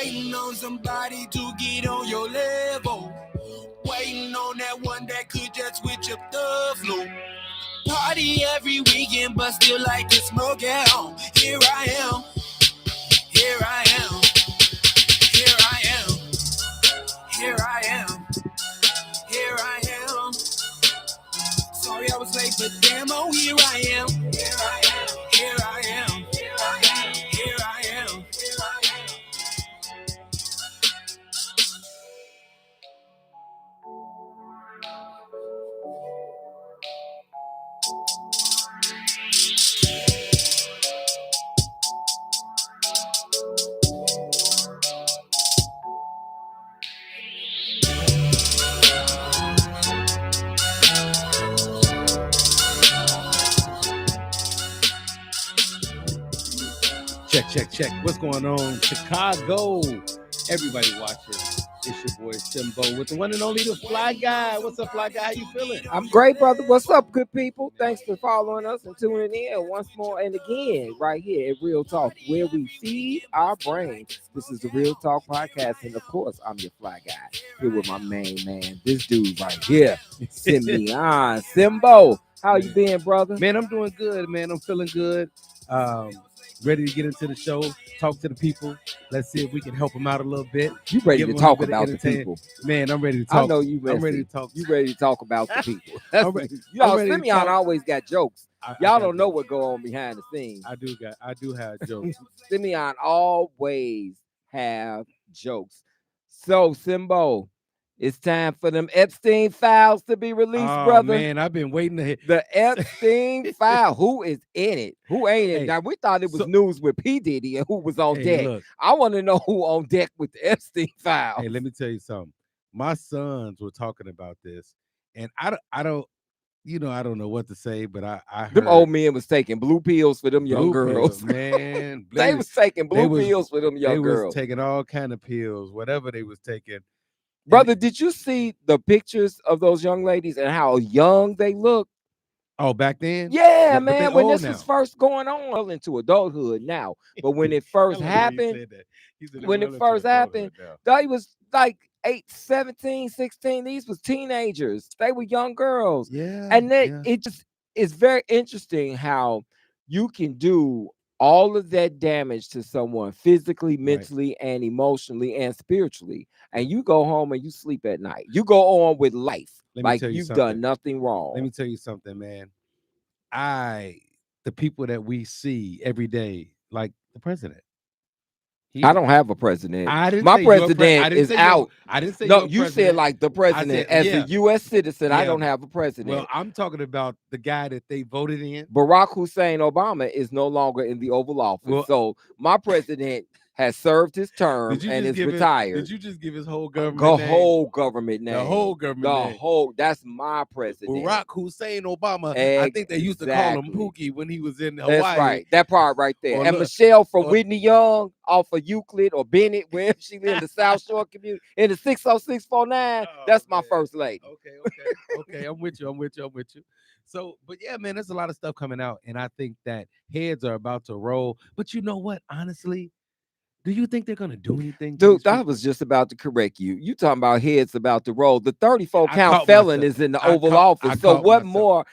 Waiting on somebody to get on your level. Waiting on that one that could just switch up the flow. Party every weekend, but still like to smoke out. Here I am. Here I am. Here I am. Here I am. Here I am. Sorry I was late, but damn, oh, here I am. Here I am. Here I am. Here I am. Here I am. Here I am. Check. What's going on, Chicago? Everybody watching. It's your boy Simbo with the one and only the Fly Guy. What's up, Fly Guy? How you feeling? I'm great, brother. What's up, good people? Thanks for following us and tuning in once more and again right here at Real Talk, where we feed our brains. This is the Real Talk Podcast, and of course, I'm your Fly Guy here with my main man, this dude right here, Simeon. Simbo, how you been, brother? Man, I'm doing good, man. I'm feeling good. Ready to get into the show, talk to the people. Let's see if we can help them out a little bit. You ready to talk about the people? Man, I'm ready to talk. I know you ready. I'm ready to talk. You ready to talk about the people? Y'all, Simeon always got jokes. Y'all don't know what go on behind the scenes. I do have jokes. Simeon always have jokes. So, Simbo, it's time for them Epstein files to be released, brother. Man, I've been waiting to hit the Epstein file. Who is in it? Who ain't it? Now, we thought it was news with P. Diddy and who was on deck. Look, I want to know who on deck with the Epstein file. Hey, let me tell you something. My sons were talking about this, and I don't know what to say, but I heard them old men was taking blue pills for them young girls. Man, they was taking blue pills for them young girls. They was taking all kind of pills, whatever they was taking. Brother, did you see the pictures of those young ladies and how young they look? Oh, back then? Yeah, man. When this was first going on into adulthood now. But when it first happened, they was like 17, 16. These was teenagers. They were young girls. Yeah. And it just is very interesting how you can do all of that damage to someone physically, mentally, and emotionally and spiritually. And you go home and you sleep at night. You go on with life like you've done nothing wrong. Let me tell you something, man. The people that we see every day, like the president. I don't have a president. My president is out. I didn't say no. You said like the president as a U.S. citizen. I don't have a president. Well, I'm talking about the guy that they voted in. Barack Hussein Obama is no longer in the Oval Office. Well, so my president has served his term and is retired. Did you just give his whole government name? Whole government name. The whole government name. That's my president. Barack Hussein Obama. I think they used to call him Pookie when he was in Hawaii. That's right. That part right there. And Michelle from Whitney Young off of Euclid or Bennett, wherever she lives in the South Shore community, in the 60649. That's my first lady. Okay. I'm with you. So, but yeah, man, there's a lot of stuff coming out. And I think that heads are about to roll. But you know what? Honestly, do you think they're going to do anything? Dude, I was just about to correct you. You talking about heads about to roll. The 34-count felon is in the Oval Office. So what more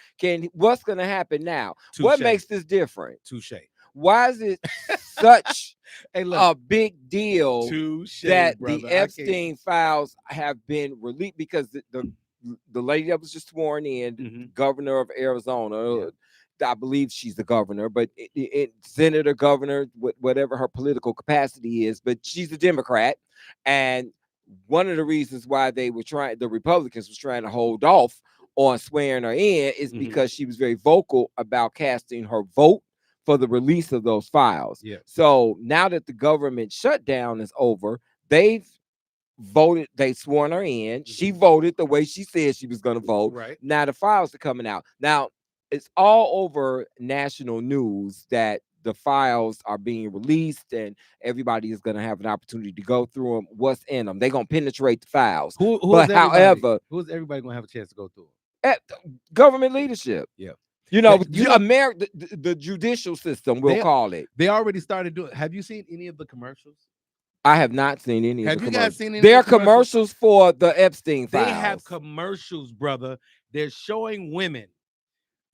what's going to happen now? Touché. What makes this different? Touche. Why is it such a big deal that the Epstein files have been released? Because the lady that was just sworn in, governor of Arizona, I believe she's the governor, but senator, governor, whatever her political capacity is, but she's a Democrat. And one of the reasons why the Republicans was trying to hold off on swearing her in is because she was very vocal about casting her vote for the release of those files. Yeah. So now that the government shutdown is over, they've sworn her in. She voted the way she said she was going to vote. Right. Now the files are coming out. Now, it's all over national news that the files are being released and everybody is going to have an opportunity to go through them. What's in them? They're going to penetrate the files. However, who's everybody going to have a chance to go through them? Government leadership. Yeah. The judicial system, we'll call it. They already started doing. Have you seen any of the commercials? I have not seen any of the commercials. Have you guys seen any? There are commercials for the Epstein files. They have commercials, brother. They're showing women.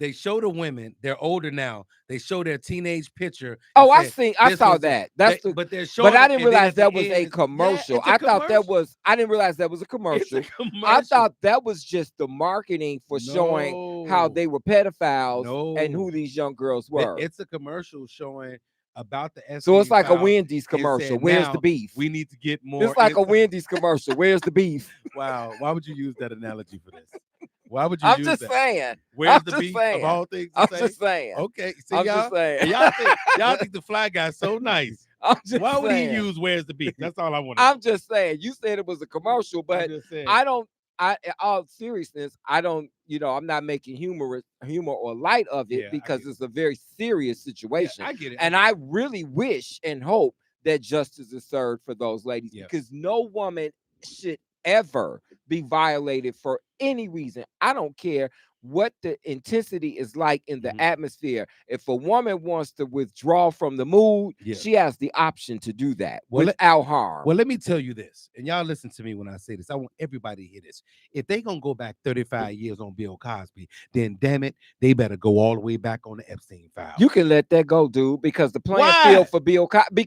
They show the women. They're older now. They show their teenage picture. Oh, I saw that. But they're showing. But I didn't realize that was a commercial. I thought that was. I didn't realize that was a commercial. I thought that was just the marketing for showing how they were pedophiles and who these young girls were. It's a commercial showing about the Epstein. So it's like a Wendy's commercial. Where's the beef? We need to get more. It's like a Wendy's commercial. Where's the beef? Wow. Why would you use that analogy for this? Why would you I'm use just that? saying. Where's the beef of all things? I'm just saying. Okay. See, I'm y'all, just saying. y'all think the fly guy's so nice. Why would he use where's the beef? That's all I want to know. I'm just saying. You said it was a commercial, but I don't. In all seriousness, I don't. I'm not making humor or light of it because it's a very serious situation. Yeah, I get it. And I really wish and hope that justice is served for those ladies because no woman should ever be violated for any reason. I don't care what the intensity is like in the atmosphere. If a woman wants to withdraw from the mood, she has the option to do that without harm. Well, let me tell you this, and y'all listen to me when I say this. I want everybody to hear this. If they gonna go back 35 years on Bill Cosby, then damn it, they better go all the way back on the Epstein files. You can let that go, dude, because the playing field for Bill Cosby,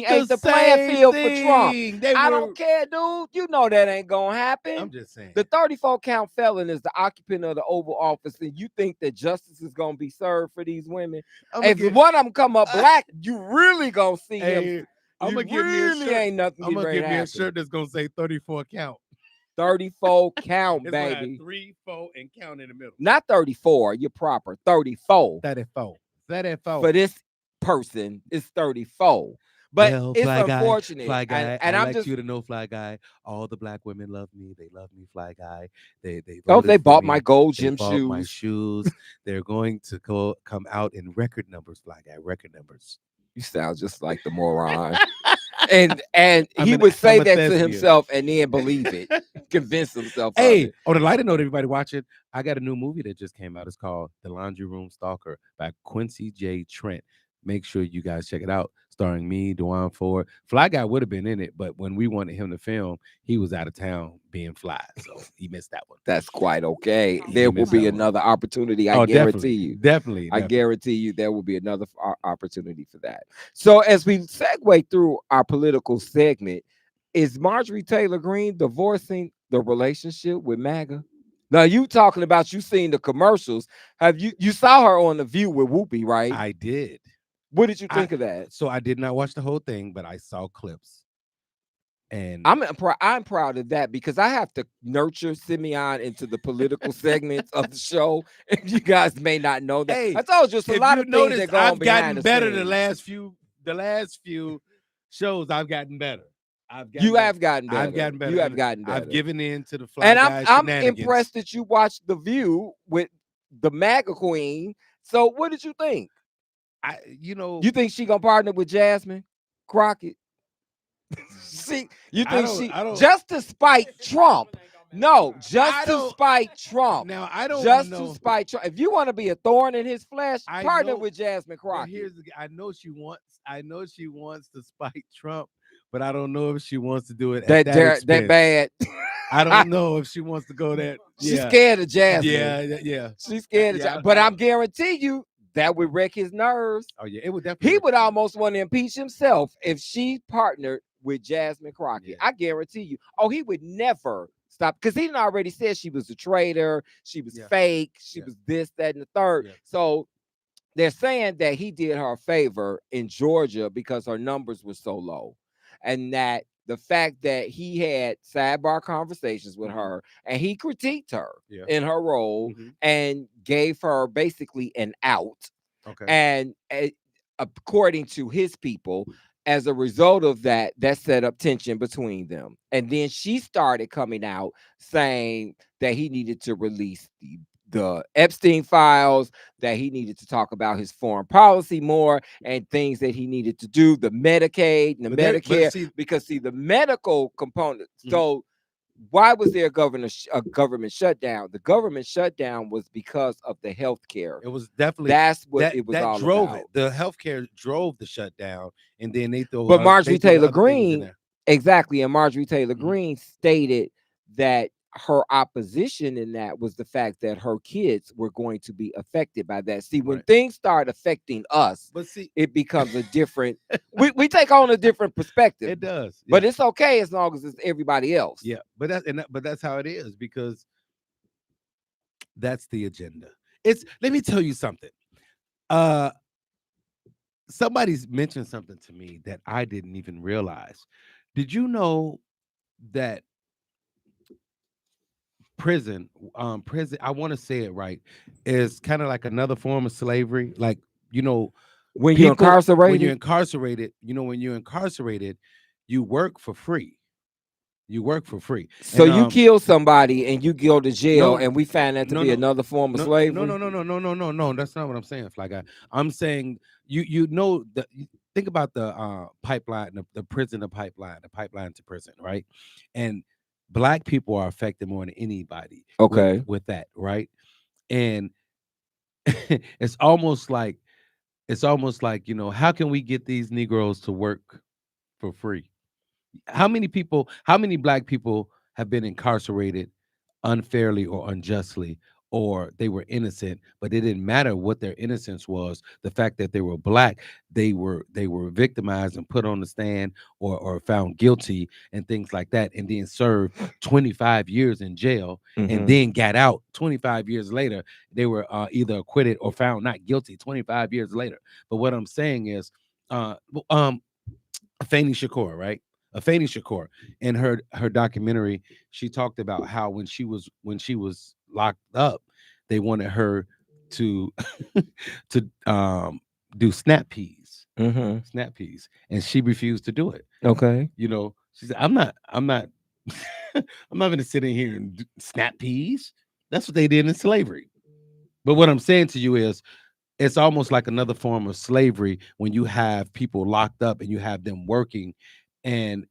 ain't the playing field for Trump. I don't care, dude. You know that ain't gonna happen. I'm just saying. The 34 count felon is the occupant of the Oval Office, and you think that justice is gonna be served for these women? If one of them come up black, you really gonna see him. I'm gonna give me a shirt. Ain't nothing. I'm gonna give me a shirt that's gonna say 34 count. 34 count, baby. 3, 4, and count in the middle. Not 34. You're proper. 34. 34. For this person, it's 34. But it's unfortunate. Fly guy, and I'd I'm like just you to know, Fly Guy, all the black women love me. They love me, Fly Guy. They bought my gold gym shoes. My shoes. They're going to come out in record numbers, Fly Guy. Record numbers. You sound just like the moron. and he would say that to himself and then believe it. Convince himself. Hey, on a lighter note, everybody watching, I got a new movie that just came out. It's called The Laundry Room Stalker by Quincy J. Trent. Make sure you guys check it out. Starring me, Dwan Ford. Fly Guy would have been in it, but when we wanted him to film, he was out of town being fly, so he missed that one. That's quite okay. There will be another opportunity. I guarantee you. Definitely. I guarantee you there will be another opportunity for that. So as we segue through our political segment, is Marjorie Taylor Greene divorcing the relationship with MAGA? Now you talking about you seen the commercials. Have you saw her on The View with Whoopi, right? I did. What did you think of that? So I did not watch the whole thing, but I saw clips. And I'm proud of that because I have to nurture Simeon into the political segments of the show. And you guys may not know that. Hey, I told you, a lot of things that go on behind the scenes. I've gotten better the last few shows. I've gotten better. I've gotten better. You have gotten better. I've given in to the Fly and Guy I'm impressed that you watched The View with the MAGA queen. So what did you think? You think she gonna partner with Jasmine Crockett? Just to spite Trump? No, just to spite Trump. Now I don't just to spite Trump. If you want to be a thorn in his flesh, partner with Jasmine Crockett. I know she wants to spite Trump, but I don't know if she wants to do it at that bad. I don't know if she wants to go that. She's scared of Jasmine. Yeah. She's scared of Jasmine. But I'm guarantee you. That would wreck his nerves. Oh yeah, it would definitely. He would almost want to impeach himself if she partnered with Jasmine Crockett. Yeah. I guarantee you. Oh, he would never stop because he already said she was a traitor. She was fake. She was this, that, and the third. Yeah. So they're saying that he did her a favor in Georgia because her numbers were so low, and that the fact that he had sidebar conversations with her and he critiqued her in her role and gave her basically an out. Okay. And according to his people, as a result of that set up tension between them. And then she started coming out saying that he needed to release the Epstein files, that he needed to talk about his foreign policy more and things that he needed to do, the Medicaid and the Medicare, because the medical component. So why was there a government shutdown? The government shutdown was because of the healthcare. It was definitely that's what it was that all drove about. it. The healthcare drove the shutdown, and then they throw. But Marjorie they threw Taylor other things in Greene, there. exactly, and Marjorie Taylor Greene stated that her opposition in that was the fact that her kids were going to be affected by that. See, when things start affecting us, but see, it becomes a different. we take on a different perspective. It does, but it's okay as long as it's everybody else. Yeah, but that's how it is, because that's the agenda. Let me tell you something. Somebody's mentioned something to me that I didn't even realize. Did you know that prison, I want to say it right, is kind of like another form of slavery? Like, when you're incarcerated, when you're incarcerated, you work for free. You work for free. So you kill somebody and you go to jail, and we find that to be another form of slavery. No. That's not what I'm saying, Fly Guy. I'm saying think about the pipeline, the prison, the pipeline to prison, right? And Black people are affected more than anybody. Okay. With that, right? And it's almost like how can we get these Negroes to work for free? How many Black people have been incarcerated unfairly or unjustly, or they were innocent, but it didn't matter what their innocence was. The fact that they were Black, they were victimized and put on the stand or found guilty and things like that, and then served 25 years in jail, and then got out 25 years later. They were either acquitted or found not guilty 25 years later. But what I'm saying is, Afeni Shakur, right? Afeni Shakur, in her documentary, she talked about how when she was locked up, they wanted her to do snap peas, and she refused to do it. Okay, she said, "I'm not I'm not going to sit in here and do snap peas." That's what they did in slavery. But what I'm saying to you is, it's almost like another form of slavery when you have people locked up and you have them working, and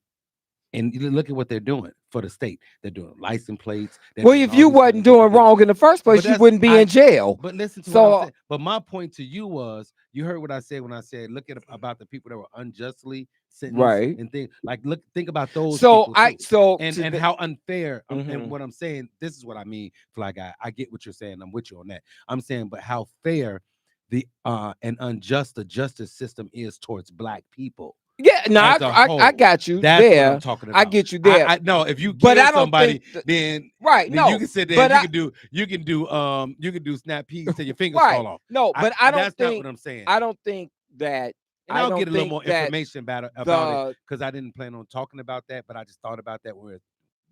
you look at what they're doing for the state. They're doing license plates. Well, if you wasn't doing wrong in the first place, you wouldn't be in jail. But listen to what I'm saying. But my point to you was, you heard what I said when I said, look at about the people that were unjustly sentenced, right? And think about those. And how unfair. And what I'm saying, this is what I mean, Fly Guy. I get what you're saying. I'm with you on that. I'm saying, but how fair the and unjust the justice system is towards Black people. Yeah, no, I got you. That's there. What I'm talking about. I get you there. No, if you kill somebody, then no, you can sit there. And you can do snap peas till your fingers fall off. No, but I don't that's think not what I'm saying. I don't think that. And I'll get a little more information about it because I didn't plan on talking about that, but I just thought about that where.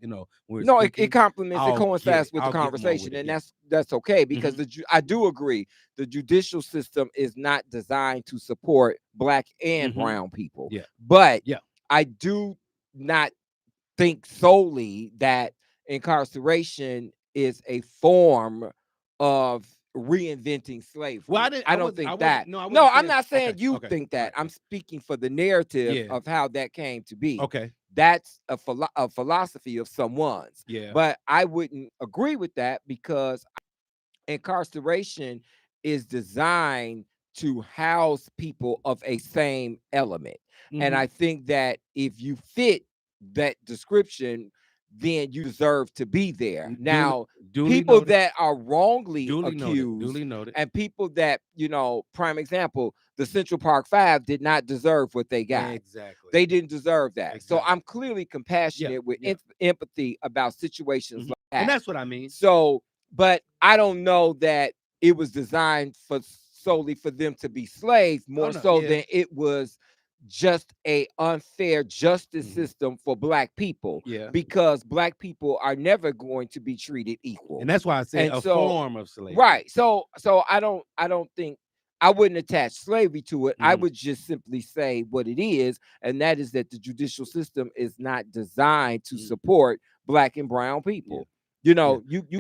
It complements, it coincides with the conversation, and that's okay, because I do agree the judicial system is not designed to support Black and brown people. But I do not think solely that incarceration is a form of reinventing slavery. Well, I don't think that. No, I'm not saying you think that. I'm speaking for the narrative of how that came to be. Okay. That's a philosophy of someone's. Yeah. But I wouldn't agree with that, because incarceration is designed to house people of a same element. And I think that if you fit that description, then you deserve to be there. Now, people that are wrongly accused, and people that, prime example, the Central Park Five did not deserve what they got. Exactly. They didn't deserve that. Exactly. So I'm clearly compassionate with empathy about situations like that. And that's what I mean. So, but I don't know that it was designed solely for them to be slaves, more than it was just a unfair justice system for Black people. Yeah. Because Black people are never going to be treated equal. And that's why I say form of slavery. Right. So I don't think, I wouldn't attach slavery to it. I would just simply say what it is, and that is that the judicial system is not designed to support Black and brown people. You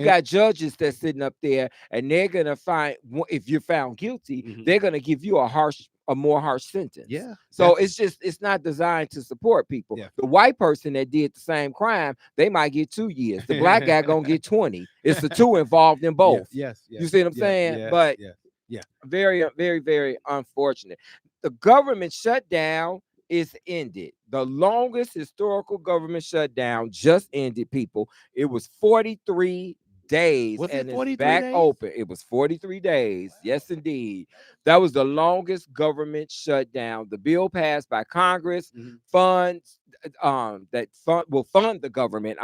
got judges that's sitting up there, and they're gonna find, if you're found guilty, they're gonna give you a harsh a more harsh sentence. Yeah. So it's not designed to support people. Yeah. The white person that did the same crime, they might get 2 years. The black guy gonna get 20. It's the two involved in both. Yes. You see what I'm saying? Yeah, But yeah. very, very, very unfortunate. The government shutdown is ended. The longest historical government shutdown just ended, people. It was 43 days, and it's back open. It was 43 days. Yes, indeed. That was the longest government shutdown. The bill passed by Congress, funds will fund the government,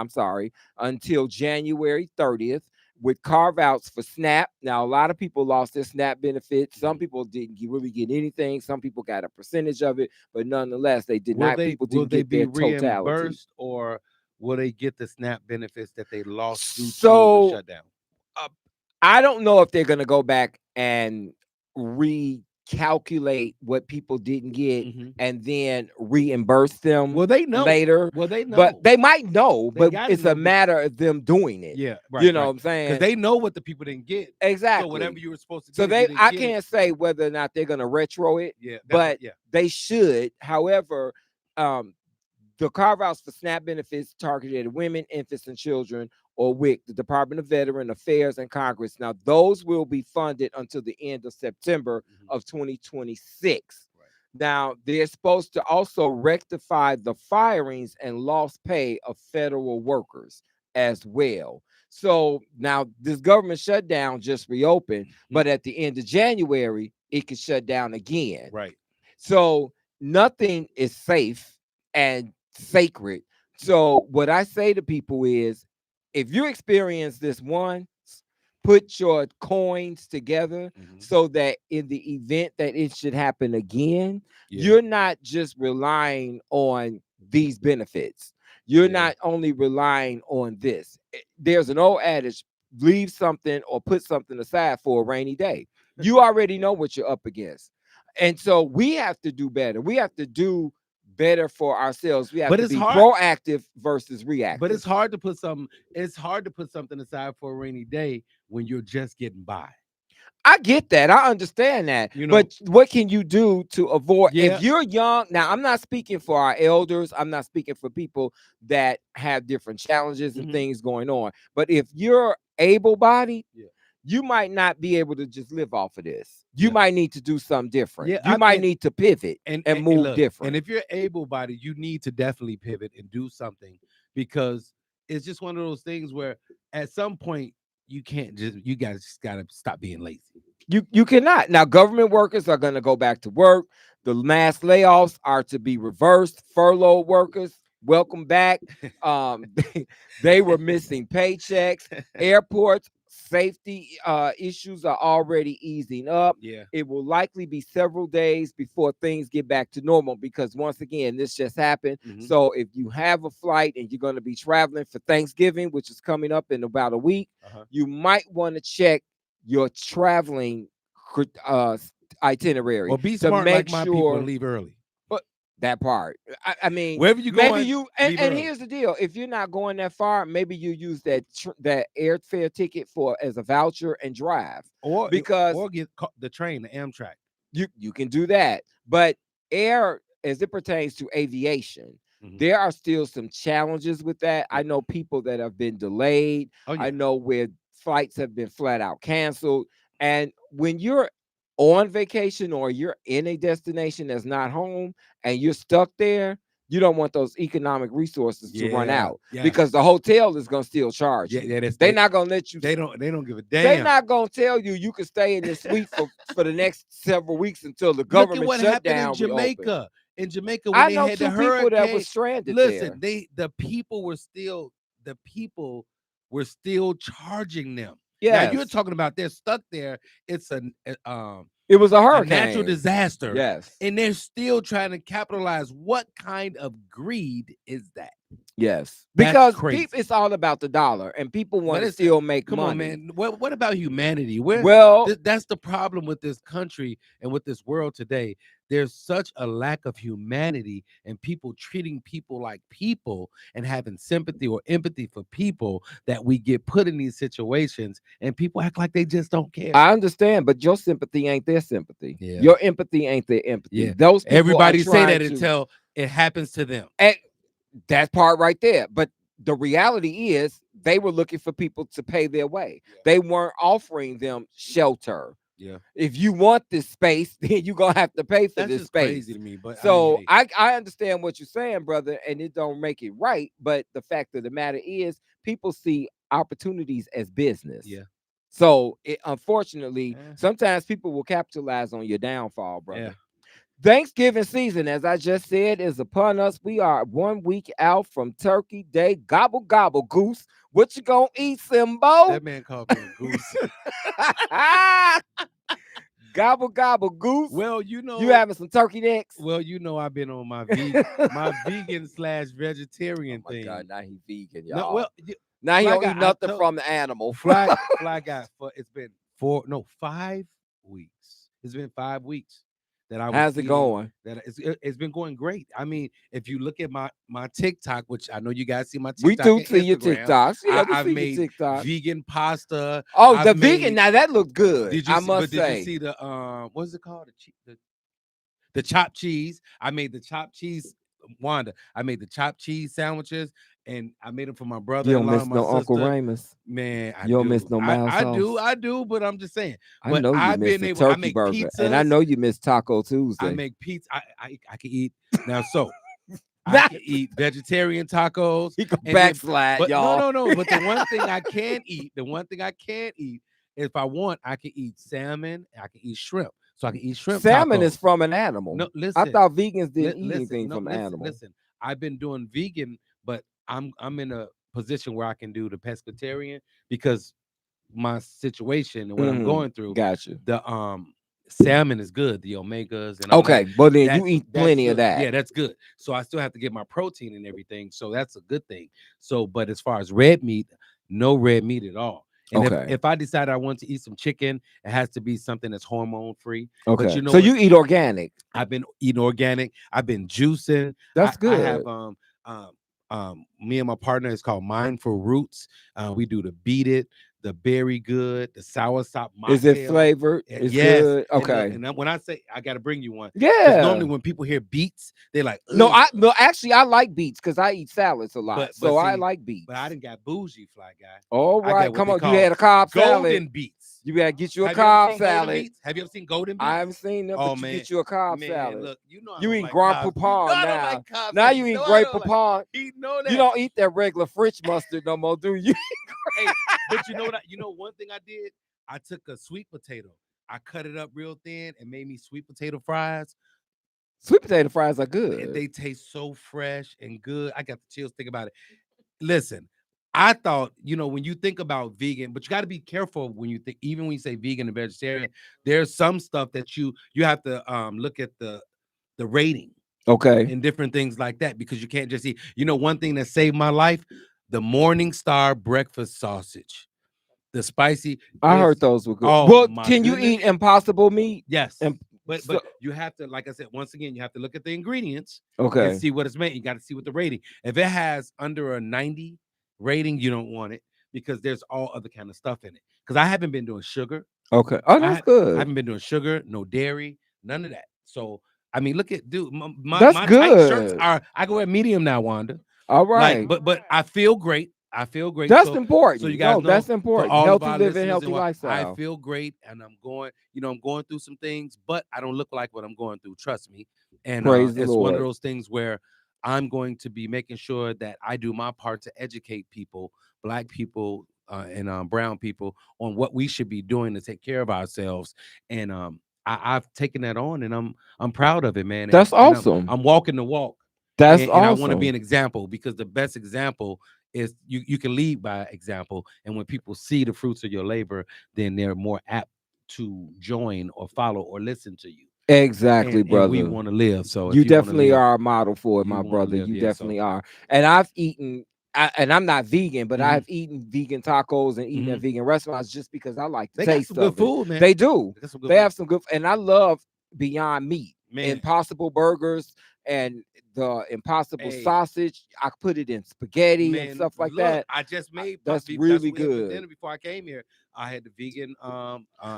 until January 30th, with carve-outs for SNAP. Now, a lot of people lost their SNAP benefits. Some people didn't really get anything. Some people got a percentage of it, but nonetheless, they did not. People didn't get their totality. Reimbursed, or will they get the SNAP benefits that they lost due to the shutdown? I don't know if they're going to go back and recalculate what people didn't get and then reimburse them. Well, they know later. Well, they know, but they might know. But it's a matter of them doing it. Yeah, right. You know what I'm saying? Because they know what the people didn't get. Exactly. So whatever you were supposed to. So I can't say whether or not they're going to retro it. Yeah, but they should. However, the carve-outs for SNAP benefits targeted at women, infants, and children, or WIC, the Department of Veteran Affairs and Congress. Now, those will be funded until the end of September of 2026. Right. Now, they're supposed to also rectify the firings and lost pay of federal workers as well. So now this government shutdown just reopened, but at the end of January, it could shut down again. Right. So nothing is safe and sacred. So what I say to people is, if you experience this once, put your coins together so that in the event that it should happen again, you're not just relying on these benefits. You're not only relying on this. There's an old adage, leave something or put something aside for a rainy day. You already know what you're up against. And so we have to do better. We have to do better for ourselves. We have to be proactive versus reactive. But it's hard to put something. It's hard to put something aside for a rainy day when you're just getting by. I get that. I understand that. But what can you do to avoid? If you're young, now I'm not speaking for our elders. I'm not speaking for people that have different challenges and things going on. But if you're able-bodied, you might not be able to just live off of this. You might need to do something different. You might need to pivot and move different. And if you're able-bodied, you need to definitely pivot and do something, because it's just one of those things where at some point you guys gotta stop being lazy. You cannot. Now, government workers are going to go back to work. The mass layoffs are to be reversed. Furloughed workers, welcome back. They were missing paychecks. Airports, safety issues are already easing up. It will likely be several days before things get back to normal, because once again, this just happened. So if you have a flight and you're going to be traveling for Thanksgiving, which is coming up in about a week, you might want to check your traveling itinerary. Well, be smart, to make like my sure, people, and leave early. But that part, I mean, wherever you go, maybe you and here's the deal: if you're not going that far, maybe you use that airfare ticket as a voucher and drive, or get the train, the Amtrak. You can do that, but air, as it pertains to aviation, there are still some challenges with that. I know people that have been delayed. I know where flights have been flat out canceled. And when you're on vacation or you're in a destination that's not home and you're stuck there, you don't want those economic resources to run out, because the hotel is going to still charge you. They're not going to let you. They don't give a damn. They're not going to tell you can stay in this suite for the next several weeks until the government shut down. In Jamaica. In Jamaica, when I know they had two the hurricane, people that were stranded there. The people were still charging them. Yeah, now you're talking about they're stuck there. It was a hurricane, a natural disaster. Yes, and they're still trying to capitalize. What kind of greed is that? Yes, That's because crazy. it's all about the dollar, and people want But to it's still make come money. on, man. What about humanity? Where Well, that's the problem with this country and with this world today. There's such a lack of humanity and people treating people like people and having sympathy or empathy for people that we get put in these situations and people act like they just don't care. I understand, but your sympathy ain't their sympathy. Yeah. Your empathy ain't their empathy. Yeah. Those people Everybody are say that trying until it happens to them. that part right there. But the reality is they were looking for people to pay their way. Yeah. They weren't offering them shelter. Yeah. If you want this space, then you're gonna have to pay for That's this just space. crazy to me. But So I mean, I understand what you're saying, brother, and it don't make it right. But the fact of the matter is, people see opportunities as business. yeah. So unfortunately, Yeah. sometimes people will capitalize on your downfall, brother. Yeah. Thanksgiving season, as I just said, is upon us. We are 1 week out from Turkey Day. Gobble gobble goose. What you gonna eat, Simbo? That man called me a goose. Gobble gobble goose. Well, you know, you having some turkey necks. Well, you know, I've been on my vegan / vegetarian thing. God, now he vegan, y'all. No, well, now he don't eat nothing from the animal. Fly guy. It's been 5 weeks. It's been 5 weeks that I was. How's it going? That it's been going great. I mean, if you look at my TikTok, which I know you guys see my TikTok, we do see your TikToks. Yeah, I've made vegan pasta. Oh, the vegan now that looked good. Did you? Did you see the what's it called? The chopped cheese. I made the chopped cheese. Wanda, I made the chopped cheese sandwiches, and I made them for my brother. You don't miss no Uncle Ramus, man. You don't miss no Miles. I do, but I'm just saying. I know you miss the turkey burger, pizzas, and I know you miss Taco Tuesday. I make pizza. I can eat now. So I can eat vegetarian tacos. He can backslide, y'all. No. But the one thing I can eat, if I want, I can eat salmon. I can eat shrimp. So I can eat shrimp. Salmon tacos. is from an animal. No, listen. I thought vegans didn't eat anything from animals. Listen, I've been doing vegan, but I'm in a position where I can do the pescatarian because my situation and what I'm going through. Gotcha. The salmon is good, the omegas and okay, but then you eat plenty of that. Yeah, that's good. So I still have to get my protein and everything. So that's a good thing. So, but as far as red meat, no red meat at all. And if I decide I want to eat some chicken, it has to be something that's hormone free. Okay. But you know, so you eat organic. I've been eating organic. I've been juicing. That's good. I have me and my partner is called Mindful Roots. We do the Beat It, the Berry Good, the Sour Sop mocktail. Is it flavored? It's yes. Good. Okay. And when I say I got to bring you one, yeah. Normally when people hear beets, they're like, ugh. No, actually I like beets because I eat salads a lot, but see, I like beets. But I didn't got bougie, fly guy. All right, come on, you had a Cobb salad. Golden beets. You gotta get you a Cobb salad. Have you ever seen golden beets? I haven't seen them, but you get you a Cobb salad. Look, you know you eat Grand Poupon now. Now you eat Great Poupon. You don't eat that regular French mustard no more, do you? Hey, but you know what? One thing I did. I took a sweet potato. I cut it up real thin and made me sweet potato fries. Sweet potato fries are good. And they taste so fresh and good. I got the chills thinking about it. Listen, I thought, when you think about vegan, but you got to be careful when you think, even when you say vegan and vegetarian, there's some stuff that you have to look at the rating. Okay. And different things like that, because you can't just eat. One thing that saved my life, the Morningstar breakfast sausage. The spicy. I heard those were good. Oh, well, can you eat Impossible meat? Yes. But you have to, like I said, once again, you have to look at the ingredients. Okay. And see what it's made. You got to see what the rating. If it has under a 90 rating, you don't want it because there's all other kind of stuff in it. Because I haven't been doing sugar. Okay. Oh, that's good. I haven't been doing sugar, no dairy, none of that. So, I mean, look at, dude, my good. tight shirts I go at medium now, Wanda. All right. But I feel great. That's important. So you guys know, that's important. Healthy living, healthy lifestyle. I feel great, and I'm going through some things, but I don't look like what I'm going through. Trust me. And it's one of those things where I'm going to be making sure that I do my part to educate people, Black people, and brown people on what we should be doing to take care of ourselves. And I've taken that on, and I'm proud of it, man. That's awesome. I'm walking the walk. That's awesome. And I want to be an example, because the best example is you can lead by example. And when people see the fruits of your labor, then they're more apt to join or follow or listen to you. Exactly, brother. And we want to live. So you if you definitely are a model for it, my brother. live, You yeah, definitely are. And I've eaten, and I'm not vegan, but I've eaten vegan tacos and eaten at vegan restaurants just because I like the taste got some of good food, man. They do. They got some good They food. have some good, and I love Beyond Meat, Man. Impossible Burgers, and the Impossible sausage. I put it in spaghetti and stuff like that. I just made that's really good. For dinner before I came here. I had the vegan.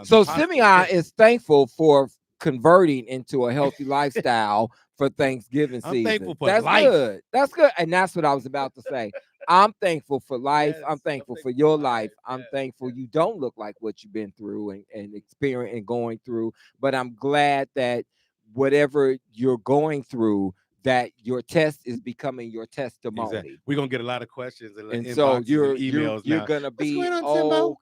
So Simeon is thankful for converting into a healthy lifestyle for Thanksgiving season. I'm thankful for that's life. good. That's good. And that's what I was about to say. I'm thankful for life. Yes, I'm thankful for your life. I'm thankful you don't look like what you've been through and experiencing and going through. But I'm glad that whatever you're going through, that your test is becoming your testimony. Exactly. We're gonna get a lot of questions and so you're emails you're now. gonna be on,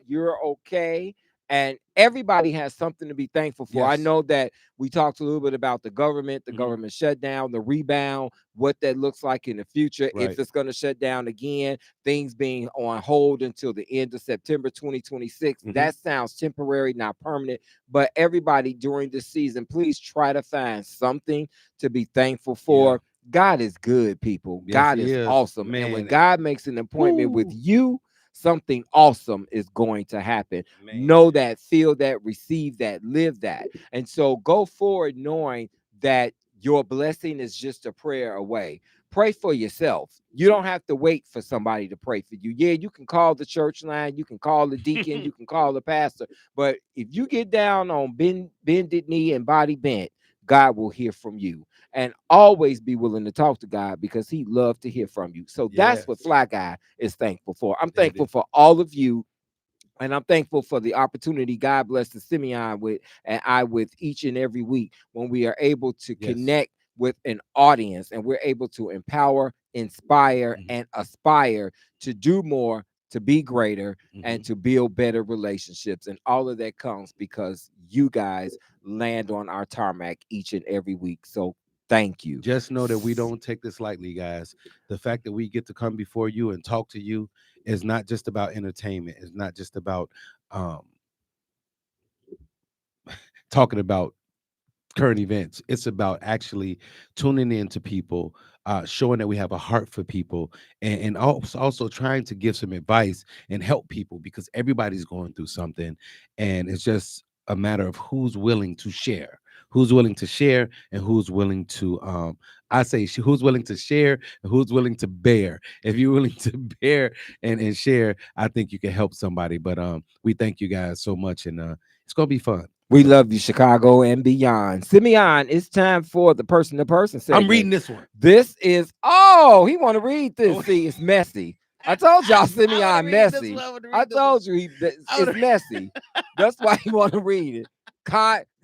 you're okay. And everybody has something to be thankful for. I know that we talked a little bit about the government shutdown, the rebound, what that looks like in the future, if it's going to shut down again, things being on hold until the end of September 2026. That sounds temporary, not permanent. But everybody during this season, please try to find something to be thankful for. God is good, people. Yes, God is awesome. Man. And when God makes an appointment with you, something awesome is going to happen. Know that, feel that, receive that, live that. And so go forward knowing that your blessing is just a prayer away. Pray for yourself. You don't have to wait for somebody to pray for you. Yeah, you can call the church line, you can call the deacon, you can call the pastor. But if you get down on bended knee and body bent, God will hear from you. And always be willing to talk to God because he loves to hear from you. So that's what Fly Guy is thankful for. I'm thankful for all of you. And I'm thankful for the opportunity God blesses Simeon with and I with each and every week when we are able to connect with an audience and we're able to empower, inspire, and aspire to do more, to be greater, and to build better relationships. And all of that comes because you guys land on our tarmac each and every week. So thank you. Just know that we don't take this lightly, guys. The fact that we get to come before you and talk to you is not just about entertainment. It's not just about talking about current events. It's about actually tuning in to people, showing that we have a heart for people, and also trying to give some advice and help people because everybody's going through something, and it's just a matter of who's willing to share. Who's willing to share and who's willing to I say who's willing to share and who's willing to bear. If you're willing to bear and share, I think you can help somebody. But we thank you guys so much, and it's gonna be fun. We love you, Chicago and beyond. Simeon, it's time for the person-to-person segment. I'm reading this one. This is, he want to read this. See, it's messy. I told y'all Simeon messy. I told you it's messy. That's why he want to read it.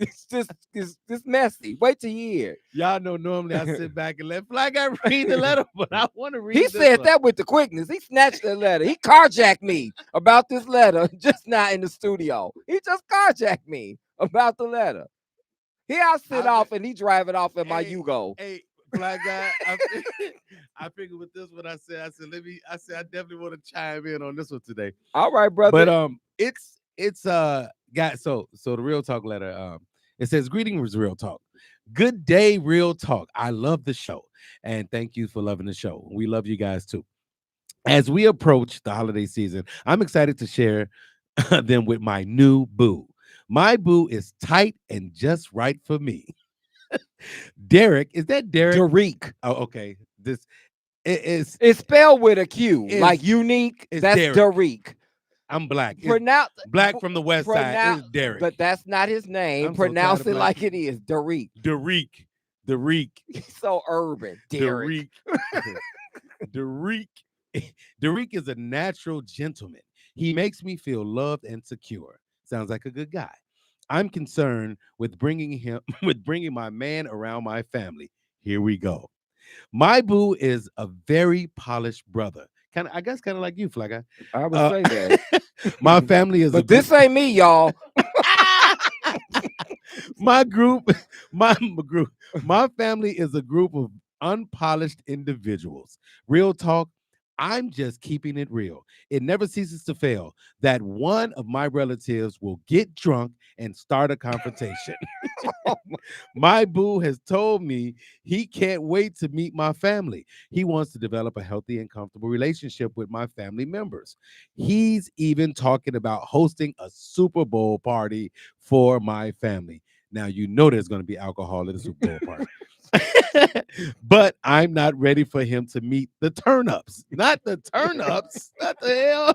It's just it's messy. Wait till you hear it. Y'all know normally I sit back and let Fly Guy read the letter, but I want to read He said that with the quickness. He snatched the letter. He carjacked me about this letter, just not in the studio. He just carjacked me about the letter. I sit off and he drive it off in my Yugo. Hey, Black Guy, I figured with this one I said I definitely want to chime in on this one today. All right, brother. But it's guys, so the Real Talk letter, it says, greetings, Real Talk. Good day, Real Talk. I love the show. And thank you for loving the show. We love you guys too. As we approach the holiday season, I'm excited to share them with my new boo. My boo is tight and just right for me. Derek, is that Derek? Derek. Oh, okay. It's spelled with a Q, like unique. That's Derek. I'm black. Black from the west side is Derek. But that's not his name. Pronounce it like it is. Derek. He's so urban. Derek. Derek is a natural gentleman. He makes me feel loved and secure. Sounds like a good guy. I'm concerned with bringing my man around my family. Here we go. My boo is a very polished brother. Kind of like you, Fly Guy. I would say that. My family is, but this ain't me, y'all. My family is a group of unpolished individuals. Real talk. I'm just keeping it real. It never ceases to fail that one of my relatives will get drunk and start a confrontation. My boo has told me he can't wait to meet my family. He wants to develop a healthy and comfortable relationship with my family members. He's even talking about hosting a Super Bowl party for my family. Now, you know there's going to be alcohol at the Super Bowl party. But I'm not ready for him to meet the turn-ups. Not the turn-ups. What the hell?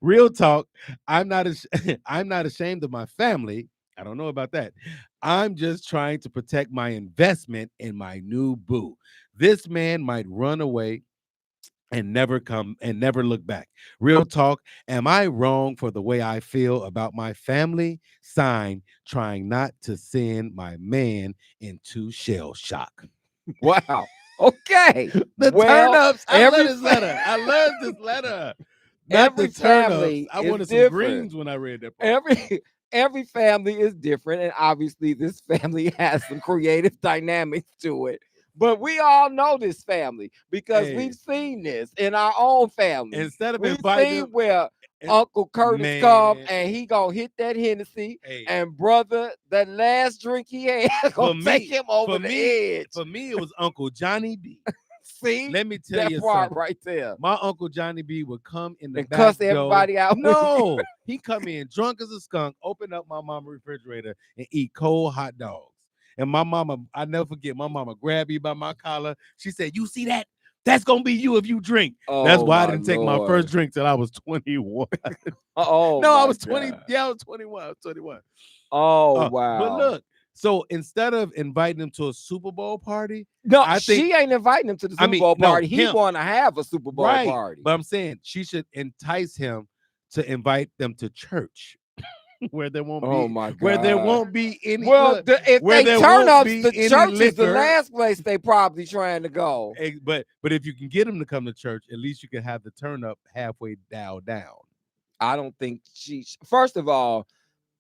Real talk. I'm not ashamed of my family. I don't know about that. I'm just trying to protect my investment in my new boo. This man might run away and never look back. Real talk. Am I wrong for the way I feel about my family? Sign, trying not to send my man into shell shock. Wow. Okay. The turnips. I love this letter. I love this letter. Not every the turnips. family I is wanted different. some greens when I read that part. Every family is different, and obviously this family has some creative dynamics to it. But we all know this family because we've seen this in our own family. Instead of we've inviting seen where Uncle Curtis come and he gonna hit that Hennessy, and brother, that last drink he had gonna take him over the edge. For me, it was Uncle Johnny B. See, let me tell that you part something right there. My Uncle Johnny B would come in the and back cuss everybody out. No, he come in drunk as a skunk, open up my mama's refrigerator and eat cold hot dogs. And my mama, I never forget, my mama grabbed me by my collar. She said, "You see that? That's gonna be you if you drink." That's why I didn't take my first drink till I was 21. Oh no, I was 20. God. Yeah, I was 21. I was 21. Oh wow. But look, so instead of inviting him to a Super Bowl party, no, I think she ain't inviting him to the Super Bowl party. He want to have a Super Bowl party. But I'm saying she should entice him to invite them to church. Where there won't be, my God. where there won't be any. Well, if they turn up, the church is the last place they probably trying to go. But if you can get them to come to church, at least you can have the turn up halfway dialed down. I don't think first of all,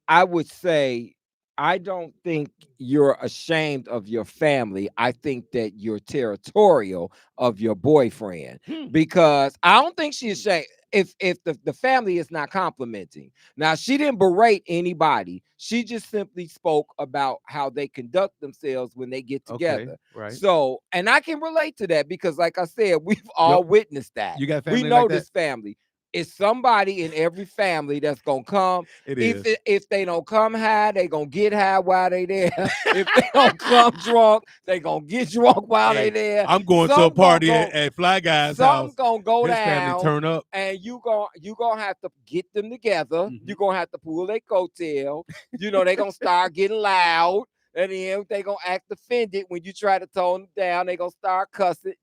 I would say I don't think you're ashamed of your family. I think that you're territorial of your boyfriend because I don't think she's ashamed. If the family is not complimenting. Now, she didn't berate anybody. She just simply spoke about how they conduct themselves when they get together. Okay, right. So, and I can relate to that because, like I said, we've all witnessed that. You got family we know like this family. It's somebody in every family that's gonna come. If they don't come high, they gonna get high while they there. If they don't come drunk, they gonna get drunk while they there. I'm going to a party at Fly Guy's house. Some gonna go His down. Family turn up, and you gonna have to get them together. You're gonna have to pull their coattail. You know they gonna start getting loud. And then they gonna act offended when you try to tone them down. They gonna start cussing.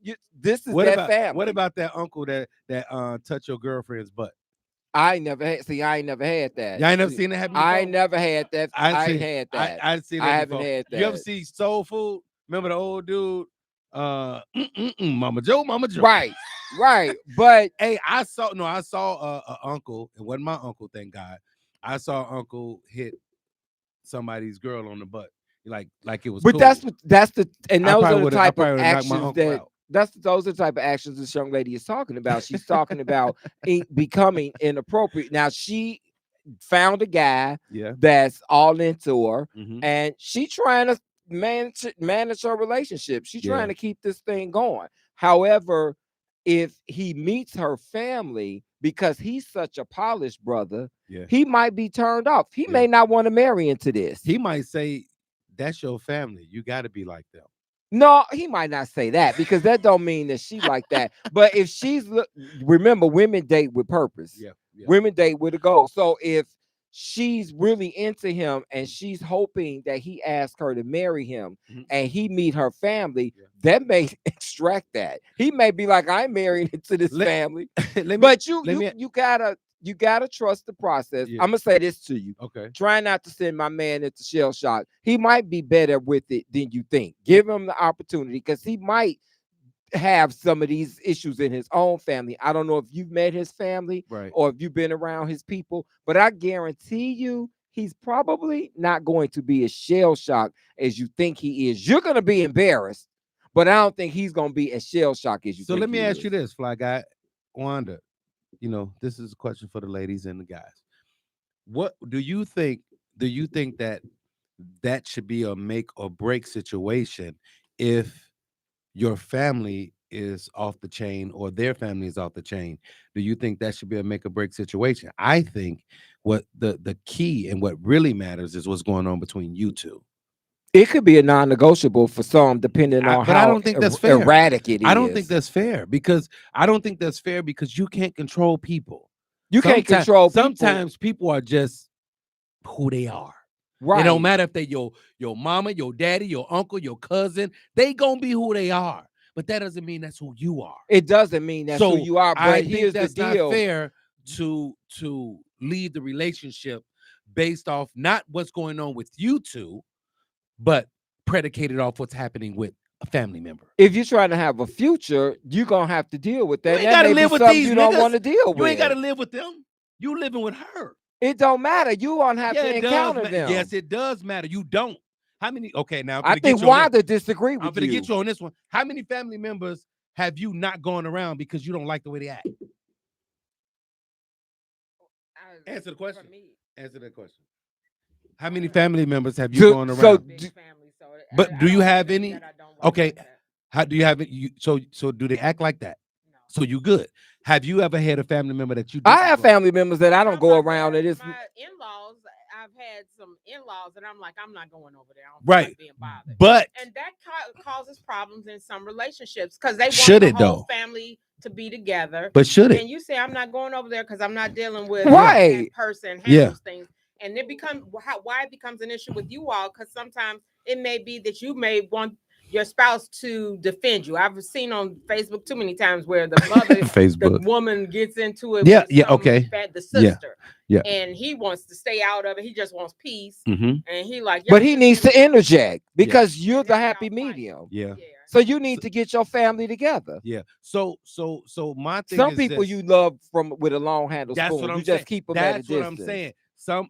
This is that family. What about that uncle that touch your girlfriend's butt? I ain't never had that. Y'all ain't never seen it happen before? I ain't never had that. I ain't had that. I seen that. I haven't had that. You ever see Soul Food? Remember the old dude? Mama Joe. Right. But hey, I saw a uncle. It wasn't my uncle, thank God. I saw uncle hit somebody's girl on the butt. Like it was. But cool. that's the and those are the type of actions those are the type of actions this young lady is talking about. She's talking about becoming inappropriate. Now she found a guy that's all into her, and she trying to manage her relationship. She's trying to keep this thing going. However, if he meets her family, because he's such a polished brother, he might be turned off. He may not want to marry into this. He might say, "That's your family. You got to be like them." No, he might not say that because that don't mean that she like that. But if remember, women date with purpose. Women date with a goal. So if she's really into him and she's hoping that he asks her to marry him and he meet her family, that may extract that. He may be like, "I'm marrying into this family." But you gotta trust the process. I'm gonna say this to you. Okay. Try not to send my man into shell shock. He might be better with it than you think. Give him the opportunity because he might have some of these issues in his own family. I don't know if you've met his family or if you've been around his people, but I guarantee you he's probably not going to be as shell shocked as you think he is. You're gonna be embarrassed, but I don't think he's gonna be as shell shocked as you think. So let me ask you this, Fly Guy. Wanda, this is a question for the ladies and the guys. What do you think? Do you think that should be a make or break situation if your family is off the chain or their family is off the chain? Do you think that should be a make or break situation? I think what the key and what really matters is what's going on between you two. It could be a non-negotiable for some, depending on how I don't think that's fair. erratic it is. I don't think that's fair because you can't control people. You can't control people. Sometimes people are just who they are. Right. It don't matter if they your mama, your daddy, your uncle, your cousin. They gonna be who they are. But that doesn't mean that's who you are. It doesn't mean that's who you are. But I here's think that's the deal. not fair to leave the relationship based off not what's going on with you two, but predicated off what's happening with a family member. If you're trying to have a future, you're gonna have to deal with that. You ain't gotta live with these. You don't want to deal with. You ain't gotta live with them. You living with her. It don't matter. You won't have to encounter them. Yes, it does matter. You don't. How many? Okay, now I think Wanda disagree with you. I'm gonna get you on this one. How many family members have you not gone around because you don't like the way they act? Answer the question. Answer that question. How many family members have you gone around? But do you have any? Okay. How do you have it? So do they act like that? No. So you good? Have you ever had a family member that you? I have family members that I don't go around. It is my in-laws. I've had some in-laws that I'm like, I'm not going over there. I don't right. Like being bothered. But and that causes problems in some relationships because they want the whole family to be together. But should it? And you say I'm not going over there because I'm not dealing with that person handles things. And it becomes why it becomes an issue with you all because sometimes it may be that you may want your spouse to defend you. I've seen on Facebook too many times where the mother, the woman gets into it. Yeah, with the sister. Yeah. And he wants to stay out of it. He just wants peace. Mm-hmm. And he like, but he needs to interject because you're the happy medium. Yeah. So you need to get your family together. Yeah. So my thing. Some people you love with a long handle spoon. What I'm you just keep them at a distance. That's what I'm saying.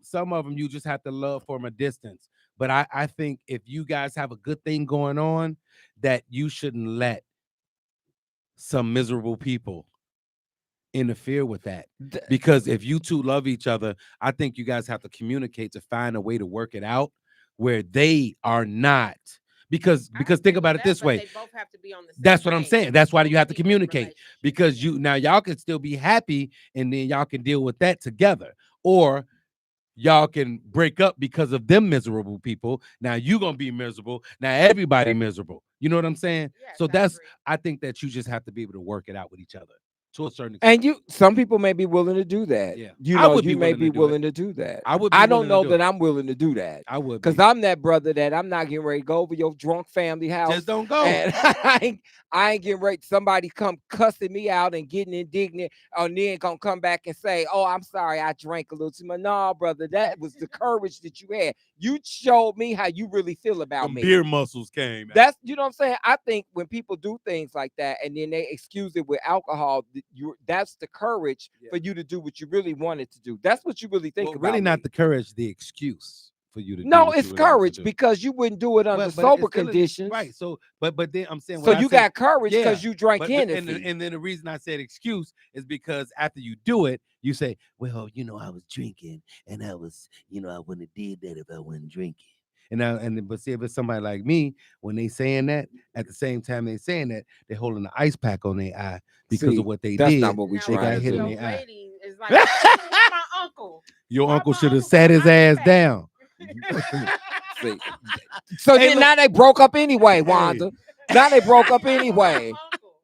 Some of them you just have to love from a distance. But I think if you guys have a good thing going on, that you shouldn't let some miserable people interfere with that. Because if you two love each other, I think you guys have to communicate to find a way to work it out where they are not. Because think about it this way. They both have to be on the same That's what page. I'm saying. That's why you have to communicate. Because y'all can still be happy and then y'all can deal with that together. Or y'all can break up because of them miserable people. Now you're gonna be miserable. Now everybody miserable. You know what I'm saying? Yes, So I think that you just have to be able to work it out with each other to a certain extent. And some people may be willing to do that. Yeah, you may be willing to do that. I don't know that I'm willing to do that. I would, because I'm that brother that I'm not getting ready to go over your drunk family house. Just don't go. And I ain't getting ready. Somebody come cussing me out and getting indignant, and then gonna come back and say, "Oh, I'm sorry, I drank a little too much." No, brother, that was the courage that you had. You showed me how you really feel about me. Beer muscles came. That's what I'm saying. I think when people do things like that and then they excuse it with alcohol, that's the courage for you to do what you really wanted to do. That's what you really think about. Really, not the courage, the excuse for you to do. No, it's courage because you wouldn't do it under sober conditions. Right. So, but then I'm saying. So you got courage because you drank Hennessy. And then the reason I said excuse is because after you do it, you say, "Well, I was drinking, and I was, I wouldn't have did that if I wasn't drinking." But see, if it's somebody like me, when they saying that, at the same time they saying that, they're holding an ice pack on their eye because of what they did. That's not what we try. They got hit in their eye. Is like, my uncle. Your uncle should have sat his ass down. See. So then now they broke up anyway, Wanda. Now they broke up anyway.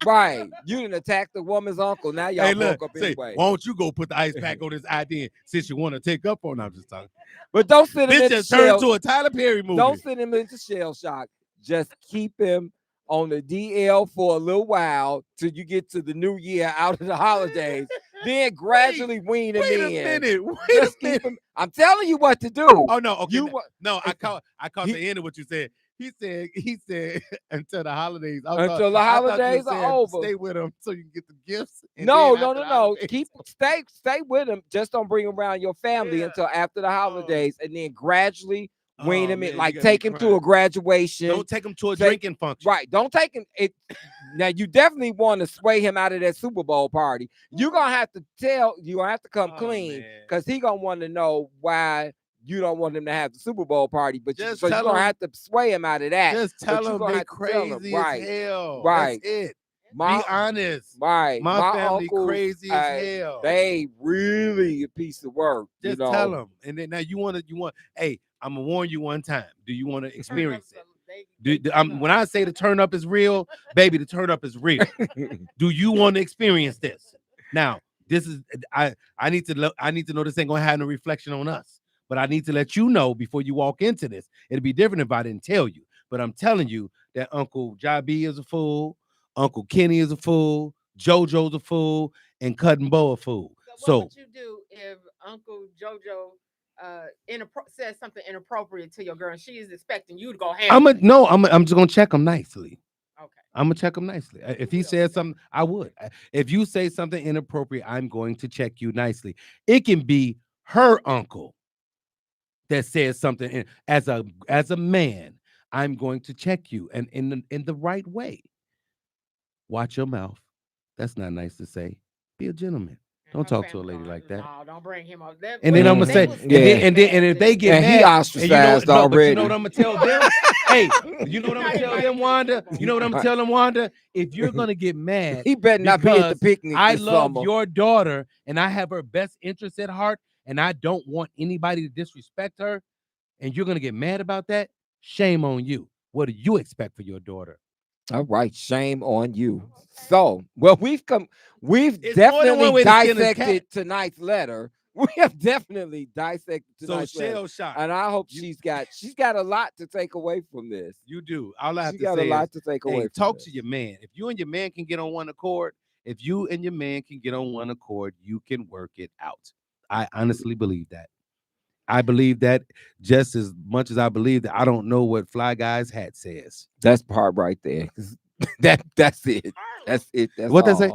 Right. You didn't attack the woman's uncle. Now y'all broke up anyway. Why don't you go put the ice pack on his eye then, since you want to take up on? I'm just talking. But don't send him into turned to a Tyler Perry movie. Don't send him into shell shock. Just keep him on the DL for a little while till you get to the new year out of the holidays. Then gradually wean him in. Wait a minute. I'm telling you what to do. Oh no, okay. I caught the end of what you said. He said until the holidays. Until the holidays are over. Stay with him so you can get the gifts. No. Stay with him. Just don't bring around your family until after the holidays, and then gradually wean him in, like take him to a graduation. Don't take him to a drinking function. Right. Don't take him. Now you definitely want to sway him out of that Super Bowl party. You're gonna have to come clean, because he gonna want to know why you don't want him to have the Super Bowl party. But you're gonna have to sway him out of that. Just tell him they're crazy as hell. Right. That's it. Be honest. Right. My family uncles, crazy as hell. They really a piece of work. Just tell them. And then now you want. Hey, I'm gonna warn you one time. Do you want to experience it? When I say the turn up is real, baby, the turn up is real. Do you want to experience this? Now, this is I need to know this ain't gonna have no reflection on us. But I need to let you know before you walk into this. It'd be different if I didn't tell you. But I'm telling you that Uncle Jabi is a fool. Uncle Kenny is a fool, JoJo's a fool, and Cut and Bo a fool. So what would you do if Uncle JoJo says something inappropriate to your girl and she is expecting you to go ham? I'm just gonna check him nicely. Okay. I'm gonna check him nicely. If he says something, I would. If you say something inappropriate, I'm going to check you nicely. It can be her uncle that says something. As a man, I'm going to check you, and in the right way. Watch your mouth. That's not nice to say. Be a gentleman. Don't talk to a lady like that. No, don't bring him up. And then I'm gonna say, and if they get mad, he ostracized already. You know what I'm gonna tell them? Hey, you know what I'm gonna tell them, Wanda? You know what I'm gonna tell them, Wanda? If you're gonna get mad, he better not be at the picnic. I love your daughter, and I have her best interest at heart, and I don't want anybody to disrespect her. And you're gonna get mad about that? Shame on you. What do you expect for your daughter? All right, shame on you. So, well, we've definitely dissected tonight's letter. We have definitely dissected tonight's letter. Shot. And I hope she's got a lot to take away from this. You do. All I have she to got say a lot to take away. Talk to your man. If you and your man can get on one accord, you can work it out. I honestly believe that. I believe that just as much as I believe that I don't know what Fly Guy's hat says. That's part right there. That's it. That's it. That's what all. They say?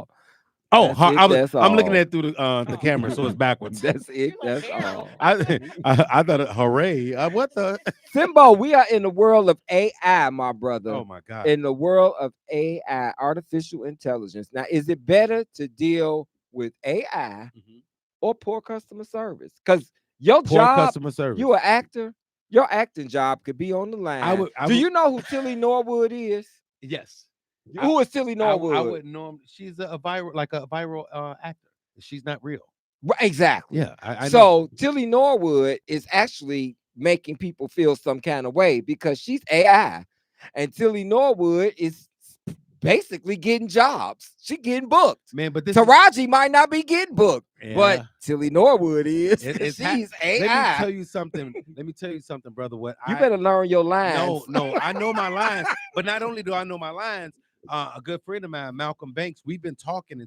Oh, I'm looking at it through the camera, so it's backwards. That's it. That's all. I thought, hooray! What the Simbo? We are in the world of AI, my brother. Oh my God! In the world of AI, artificial intelligence. Now, is it better to deal with AI or poor customer service? Because your job, customer service. You an actor. Your acting job could be on the line. Do you know who Tilly Norwood is? Yes. Who is Tilly Norwood? I wouldn't know. She's a viral actor. She's not real. Exactly. Yeah. I so know. Tilly Norwood is actually making people feel some kind of way because she's AI, and Tilly Norwood is basically getting jobs. She getting booked. Man, but Taraji might not be getting booked, but Tilly Norwood is. She's AI. Let me tell you something, brother. You better learn your lines. No, I know my lines, but not only do I know my lines, a good friend of mine, Malcolm Banks, we've been talking,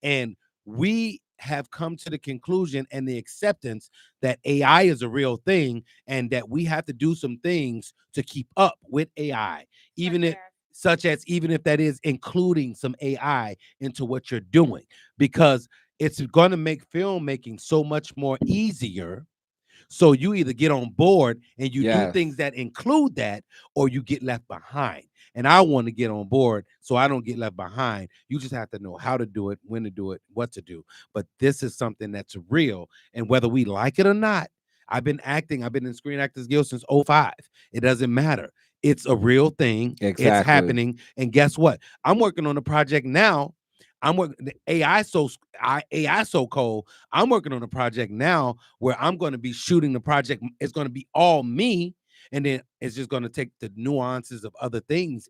and we have come to the conclusion and the acceptance that AI is a real thing, and that we have to do some things to keep up with AI, even if that is including some AI into what you're doing, because it's going to make filmmaking so much more easier. So you either get on board and you do things that include that, or you get left behind. And I want to get on board so I don't get left behind. You just have to know how to do it, when to do it, what to do. But this is something that's real. And whether we like it or not, I've been in Screen Actors Guild since 2005. It doesn't matter. It's a real thing. Exactly. It's happening. And guess what? I'm working on a project now. I'm working AI so cold. I'm working on a project now where I'm going to be shooting the project. It's going to be all me, and then it's just going to take the nuances of other things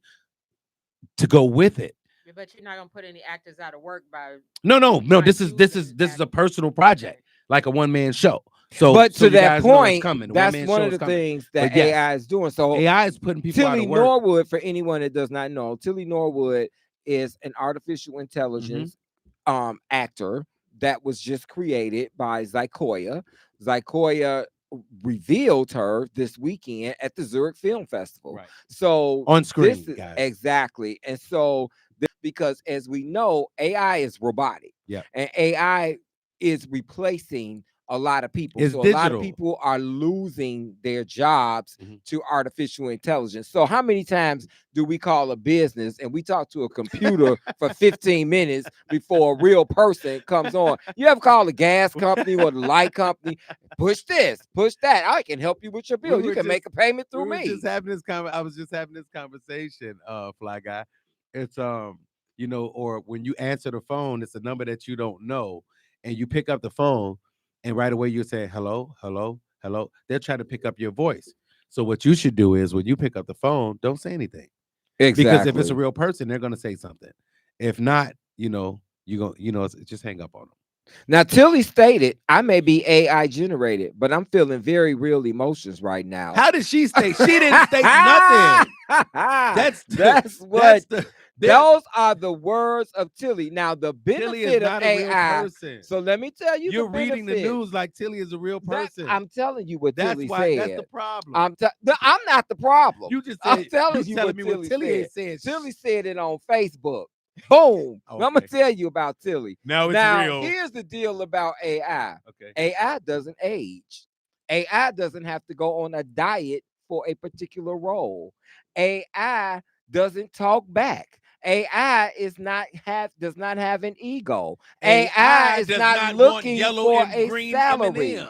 to go with it. But you're not going to put any actors out of work by no. This is a personal project, like a one-man show. But to that point, that's one of the things that AI is doing. So AI is putting people out of work. Tilly Norwood, for anyone that does not know, Tilly Norwood is an artificial intelligence actor that was just created by Zykoya. Zykoya revealed her this weekend at the Zurich Film Festival. Right. So on screen, guys. Exactly. And so because as we know, AI is robotic. Yeah. And AI is replacing a lot of people. It's so digital. A lot of people are losing their jobs to artificial intelligence. So how many times do we call a business and we talk to a computer for 15 minutes before a real person comes on? You ever call a gas company or the light company? Push this, push that. I can help you with your bill. You can make a payment through me. I was just having this conversation, Fly Guy. It's you know, or when you answer the phone, it's a number that you don't know, and you pick up the phone, and right away you say hello, hello, hello. They're trying to pick up your voice. So what you should do is when you pick up the phone, don't say anything. Exactly. Because if it's a real person, they're gonna say something. If not, just hang up on them. Now, Tilly stated, I may be AI generated, but I'm feeling very real emotions right now. How did she state? She didn't state nothing. Those are the words of Tilly. Now, the benefit Tilly is not of a real AI. person. So let me tell you, you're reading the news like Tilly is a real person. I'm telling you what Tilly said. That's the problem. I'm not the problem. You just I'm telling you what Tilly said. Tilly said it on Facebook. Boom. Okay. I'm gonna tell you about Tilly. Now it's real. Here's the deal about AI. Okay. AI doesn't age. AI doesn't have to go on a diet for a particular role. AI doesn't talk back. AI does not have an ego. AI is not looking for a salary. M&Ms.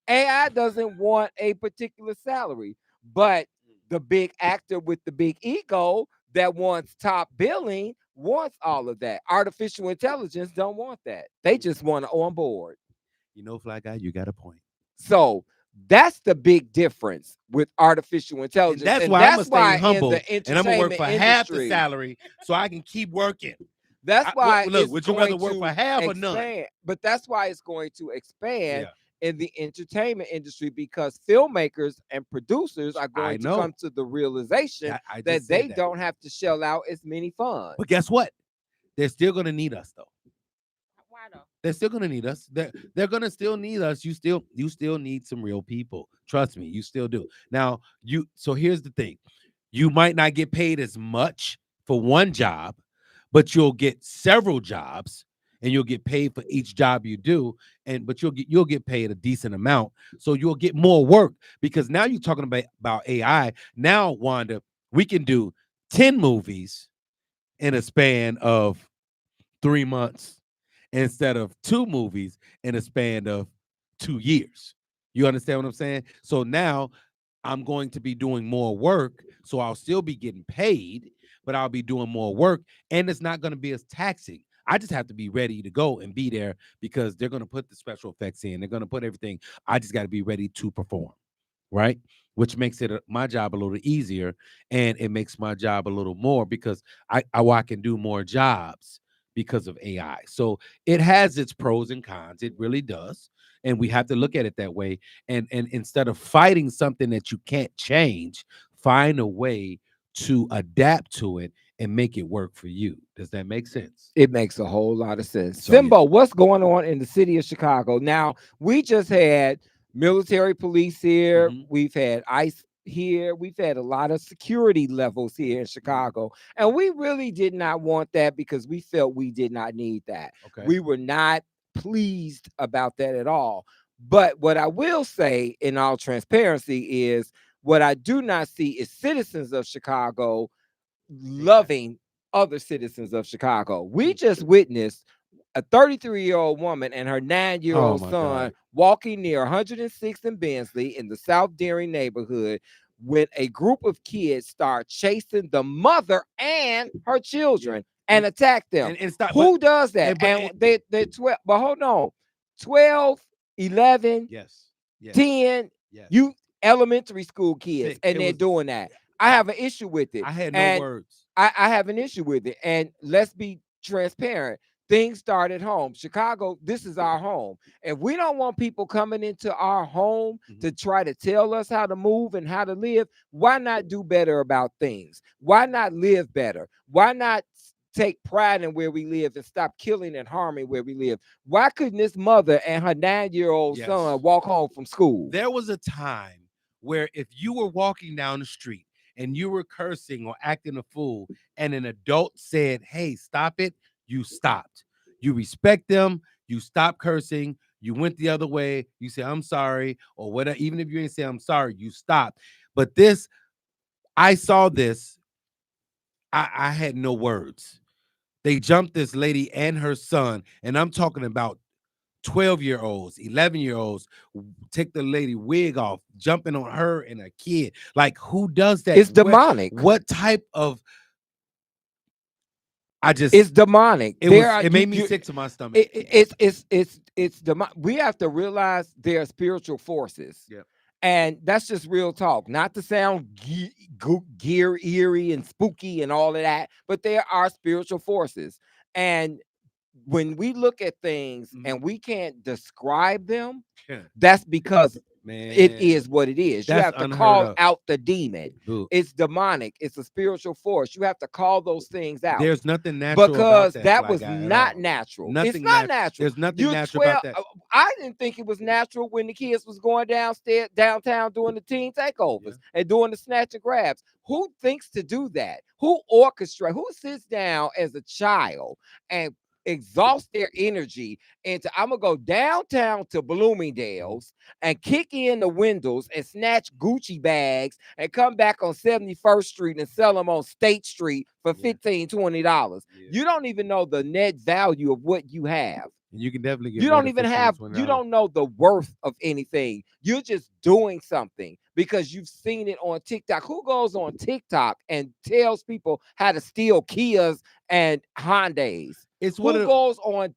AI doesn't want a particular salary, but the big actor with the big ego that wants top billing wants all of that. Artificial intelligence don't want that. They just want to on board. You know, Fly Guy, you got a point. So that's the big difference with artificial intelligence. And that's why I'm gonna stay humble and I'm gonna work for half the salary so I can keep working. That's why. Would you rather work for half or none? But that's why it's going to expand in the entertainment industry, because filmmakers and producers are going to come to the realization that they don't have to shell out as many funds. But guess what? They're still going to need us, though. Why though? They're still going to need us. They're going to still need us. You still need some real people. Trust me, you still do. Now, so here's the thing. You might not get paid as much for one job, but you'll get several jobs. And you'll get paid for each job you do, but you'll get paid a decent amount, so you'll get more work, because now you're talking about AI. Now, Wanda, we can do 10 movies in a span of 3 months instead of 2 movies in a span of 2 years. You understand what I'm saying? So now I'm going to be doing more work, so I'll still be getting paid, but I'll be doing more work, and it's not going to be as taxing. I just have to be ready to go and be there, because they're going to put the special effects in. They're going to put everything. I just got to be ready to perform, right? Which makes my job a little easier, and it makes my job a little more, because I can do more jobs because of AI. So it has its pros and cons. It really does. And we have to look at it that way. And instead of fighting something that you can't change, find a way to adapt to it and make it work for you. Does that make sense? It makes a whole lot of sense. Simbo, what's going on in the city of Chicago? Now, we just had military police here. We've had ICE here. We've had a lot of security levels here in Chicago. And we really did not want that, because we felt we did not need that. Okay. We were not pleased about that at all. But what I will say in all transparency is, what I do not see is citizens of Chicago loving other citizens of Chicago. We just witnessed a 33-year-old woman and her 9-year-old son walking near 106th and Bensley in the South Deering neighborhood, when a group of kids start chasing the mother and her children and attack them. Who does that? They're 12. But hold on, 12, 11, 10, you elementary school kids, and they're doing that. I have an issue with it. I had no words. I have an issue with it. And let's be transparent. Things start at home. Chicago, this is our home. If we don't want people coming into our home to try to tell us how to move and how to live, why not do better about things? Why not live better? Why not take pride in where we live and stop killing and harming where we live? Why couldn't this mother and her 9-year-old son walk home from school? There was a time where if you were walking down the street and you were cursing or acting a fool, and an adult said, hey, stop it, you stopped. You respect them, you stop cursing, You went the other way. You say, I'm sorry, or whatever. Even if you didn't say I'm sorry, you stopped. But this, I saw this. I had no words. They jumped this lady and her son, and I'm talking about 12-year-olds, 11-year-olds, take the lady wig off, jumping on her and a kid. Like, who does that? It's demonic. What type of? It's demonic. It made me sick to my stomach. It's demonic. We have to realize there are spiritual forces. Yeah. And that's just real talk, not to sound eerie and spooky and all of that, but there are spiritual forces. And when we look at things and we can't describe them, that's because it is what it is. You have to call out the demon. It's demonic. It's a spiritual force. You have to call those things out. There's nothing natural because about that was not natural. It's not natural. There's nothing natural about that. I didn't think it was natural when the kids was going downtown doing the teen takeovers and doing the snatch and grabs. Who thinks to do that? Who orchestrates? Who sits down as a child and exhaust their energy into I'm gonna go downtown to Bloomingdale's and kick in the windows and snatch Gucci bags and come back on 71st Street and sell them on State Street for $15-$20. You don't even know the net value of what you have. You can definitely get. You don't even have. You don't know the worth of anything. You're just doing something because you've seen it on TikTok. Who goes on TikTok and tells people how to steal Kias and Hondas? It's who goes on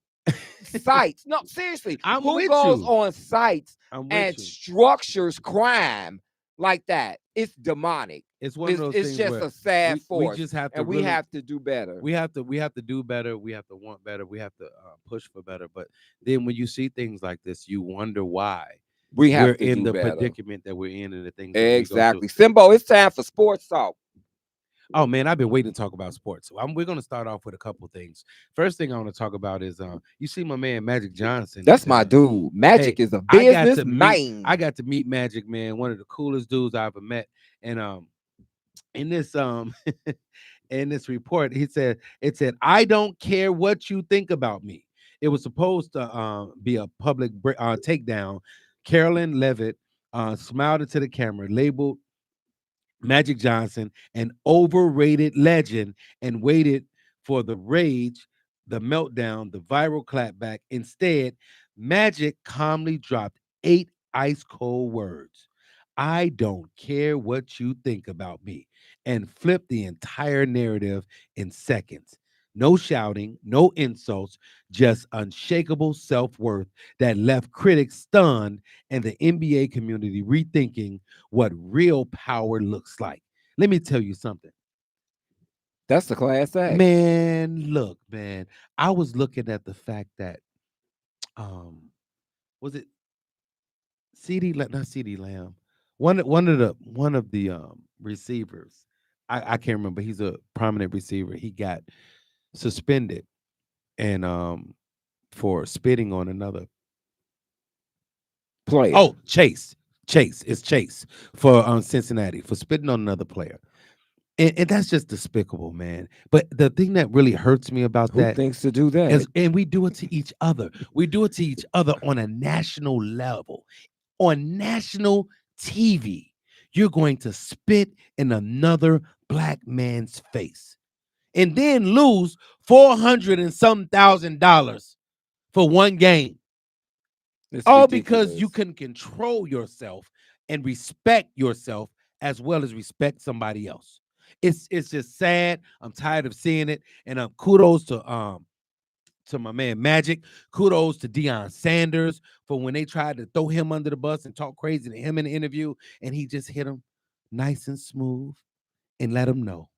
sites. No, seriously. Who goes on sites and structures crime like that? It's demonic. It's one of those things. It's just a sad force. We just have to. And we have to do better. We have to do better. We have to want better. We have to push for better. But then when you see things like this, you wonder why we're in the predicament that we're in and the things. Exactly. Simbo, it's time for sports talk. Oh man, I've been waiting to talk about sports. So we're going to start off with a couple things. First thing I want to talk about is you see my man Magic Johnson. That's my dude. Magic is a business man. I got to meet Magic, man, one of the coolest dudes I ever met. And in this in this report, it said, I don't care what you think about me. It was supposed to be a public takedown. Carolyn Levitt smiled into the camera, labeled Magic Johnson an overrated legend, and waited for the rage, the meltdown, the viral clapback. Instead, Magic calmly dropped 8 ice cold words. I don't care what you think about me, and flipped the entire narrative in seconds. No shouting, no insults, just unshakable self-worth that left critics stunned and the NBA community rethinking what real power looks like. Let me tell you something. That's the class act. Man, look, man. I was looking at the fact that was it not CD Lamb? One of the receivers. I can't remember. He's a prominent receiver. He got suspended and for spitting on another player. Oh, Chase for Cincinnati for spitting on another player. And that's just despicable, man. But the thing that really hurts me about Who that thinks to do that is, and we do it to each other. We do it to each other on a national level, on national TV. You're going to spit in another black man's face and then lose $400 and some thousand for one game. All because you can control yourself and respect yourself as well as respect somebody else. It's just sad. I'm tired of seeing it. And kudos to my man Magic. Kudos to Deion Sanders for when they tried to throw him under the bus and talk crazy to him in the interview, and he just hit him nice and smooth and let him know.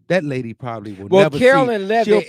That lady probably will never see. Carolyn Levitt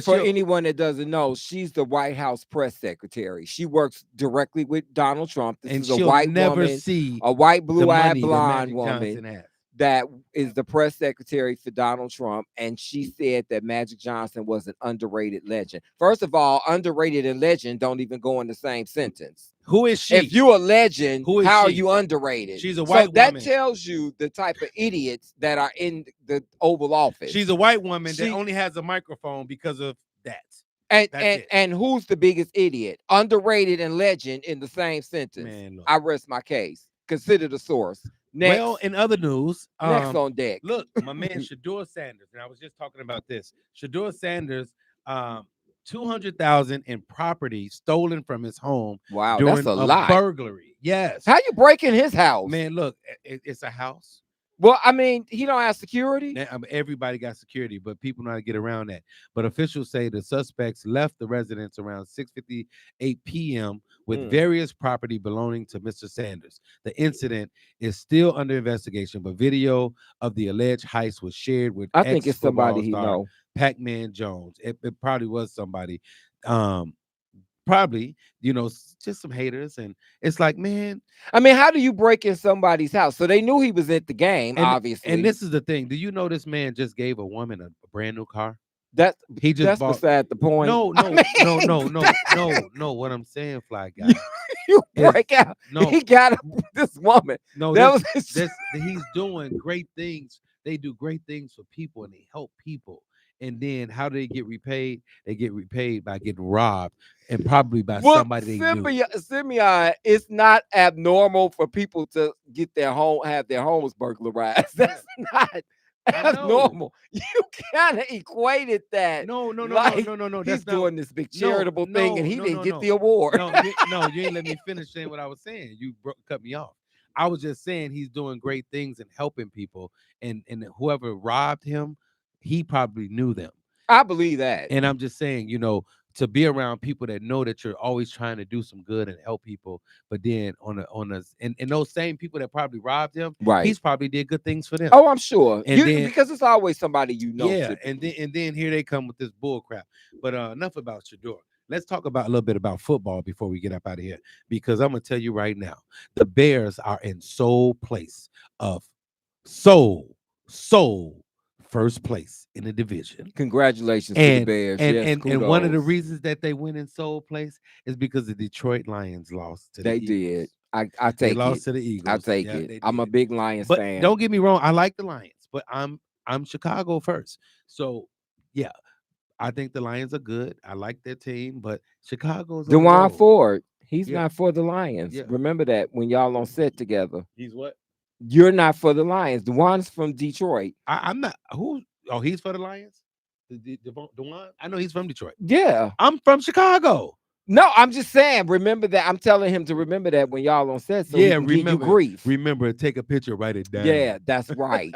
for anyone that doesn't know, she's the White House press secretary. She works directly with Donald Trump. This is a white woman, a white blue-eyed blonde woman that is the press secretary for Donald Trump, and she said that Magic Johnson was an underrated legend. First of all, underrated and legend don't even go in the same sentence. Who is she? If you're a legend, how are you underrated? She's a white woman. That tells you the type of idiots that are in the Oval Office. She's a white woman that only has a microphone because of that. And who's the biggest idiot? Underrated and legend in the same sentence. Man, look. I rest my case. Consider the source. Next. Well, in other news, next on deck. Look, my man Shador Sanders, and I was just talking about this. Shador Sanders, $200,000 in property stolen from his home. Wow, during that's a lot. Burglary. Yes. How you breaking his house? Man, look, it's a house. Well, I mean, he don't have security. Everybody got security, but people know how to get around that. But officials say the suspects left the residence around 6:58 p.m. with various property belonging to Mr. Sanders. The incident is still under investigation, but video of the alleged heist was shared with I think it's somebody he know. Pac-Man Jones. It probably was somebody. Probably, just some haters. And it's like, man, I mean, how do you break in somebody's house? So they knew he was at the game, obviously. And this is the thing. Do you know this man just gave a woman a brand new car? That's bought, beside the point. No. What I'm saying, Fly Guy. You break out. No, he got this woman. No, he's doing great things. They do great things for people and they help people. And then how do they get repaid? They get repaid by getting robbed and probably by somebody they knew. Simeon, it's not abnormal for people to have their homes burglarized. That's not abnormal. You kind of equated that. No. He's doing this big charitable thing and he didn't get the award. No, you ain't let me finish saying what I was saying. You cut me off. I was just saying he's doing great things and helping people. And whoever robbed him, he probably knew them. I believe that. And I'm just saying, to be around people that know that you're always trying to do some good and help people, but then and those same people that probably robbed him, right? He's probably did good things for them. Oh, I'm sure. And then, because it's always somebody Yeah, and then here they come with this bull crap. But enough about Shador. Let's talk a little bit about football before we get up out of here, because I'm gonna tell you right now, the Bears are in sole place of first place in the division. Congratulations to the Bears. And one of the reasons that they win in sole place is because the Detroit Lions lost to the Eagles. Did. I take they it. Lost to the Eagles. I take it. I'm a big Lions fan. Don't get me wrong. I like the Lions, but I'm Chicago first. So yeah, I think the Lions are good. I like their team, but Chicago's DeJuan Ford. He's not for the Lions. Yeah. Remember that when y'all on set together. He's what? You're not for the Lions. DeJuan's from Detroit. I'm not. Who? Oh, he's for the Lions? DeJuan? I know he's from Detroit. Yeah. I'm from Chicago. No, I'm just saying, remember that. I'm telling him to remember that when y'all on set. So remember, give you grief. Remember, take a picture, write it down. Yeah, that's right.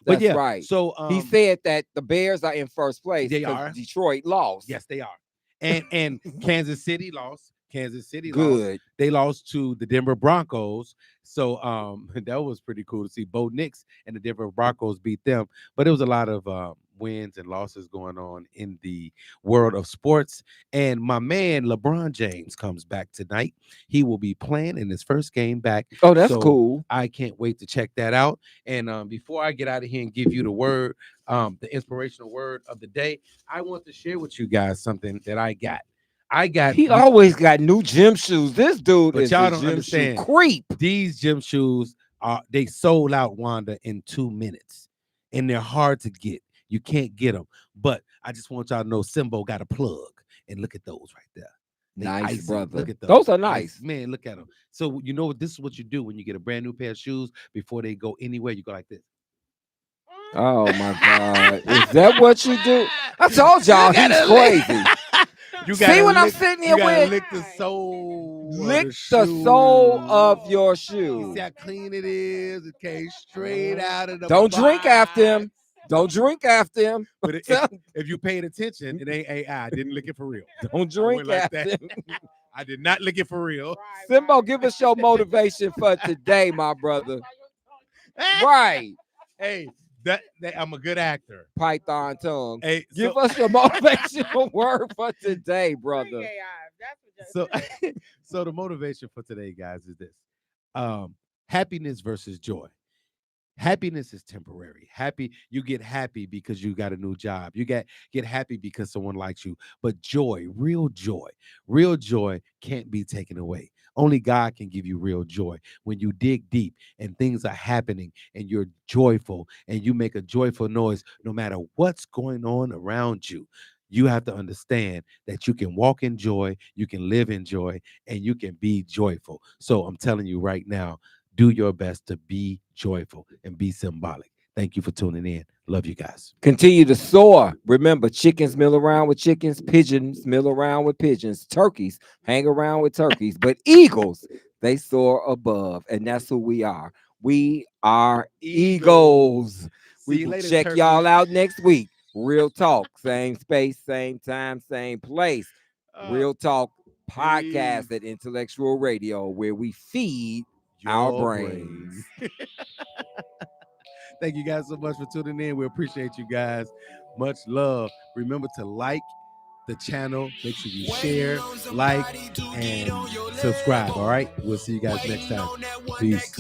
That's right. So he said that the Bears are in first place. They are. Detroit lost. Yes, they are. And Kansas City lost. Good. Lost. They lost to the Denver Broncos. So that was pretty cool to see. Bo Nix and the Denver Broncos beat them. But it was a lot of wins and losses going on in the world of sports. And my man LeBron James comes back tonight. He will be playing in his first game back. Oh, that's cool. I can't wait to check that out. And before I get out of here and give you the word, the inspirational word of the day, I want to share with you guys something that I got. He always got new gym shoes. This dude is y'all don't understand. Creep. These gym shoes they sold out, Wanda, in 2 minutes, and they're hard to get. You can't get them. But I just want y'all to know Simbo got a plug, and look at those right there. Nice, brother. Look at those. Those are nice, man. Look at them. So this is what you do when you get a brand new pair of shoes. Before they go anywhere, you go like this. Oh my God! Is that what you do? I told y'all he's crazy. You see what I'm sitting here with? Lick the sole. Lick the sole of your shoe. See how clean it is. It came straight out of the Don't box. drink after him. Don't drink after him. But if you paid attention, it ain't AI. I didn't lick it for real. Don't drink after him. I did not lick it for real. Simbo, give us your motivation for today, my brother. Right. Hey. That I'm a good actor. Python tongue. Hey, give us your motivational word for today, brother. So the motivation for today, guys, is this: happiness versus joy. Happiness is temporary. You get happy because you got a new job. You get happy because someone likes you. But joy, real joy can't be taken away. Only God can give you real joy. When you dig deep and things are happening and you're joyful and you make a joyful noise, no matter what's going on around you, you have to understand that you can walk in joy, you can live in joy, and you can be joyful. So I'm telling you right now, do your best to be joyful and be symbolic. Thank you for tuning in. Love you guys. Continue to soar. Remember, chickens mill around with chickens, pigeons mill around with pigeons, turkeys hang around with turkeys, but eagles, they soar above. And that's who we are. We are eagles. We will check y'all out next week. Real Talk, same space, same time, same place. Real Talk podcast at Intellectual Radio, where we feed our brains. Thank you guys so much for tuning in. We appreciate you guys. Much love. Remember to like the channel. Make sure you share, like, and subscribe. All right. We'll see you guys next time. Peace.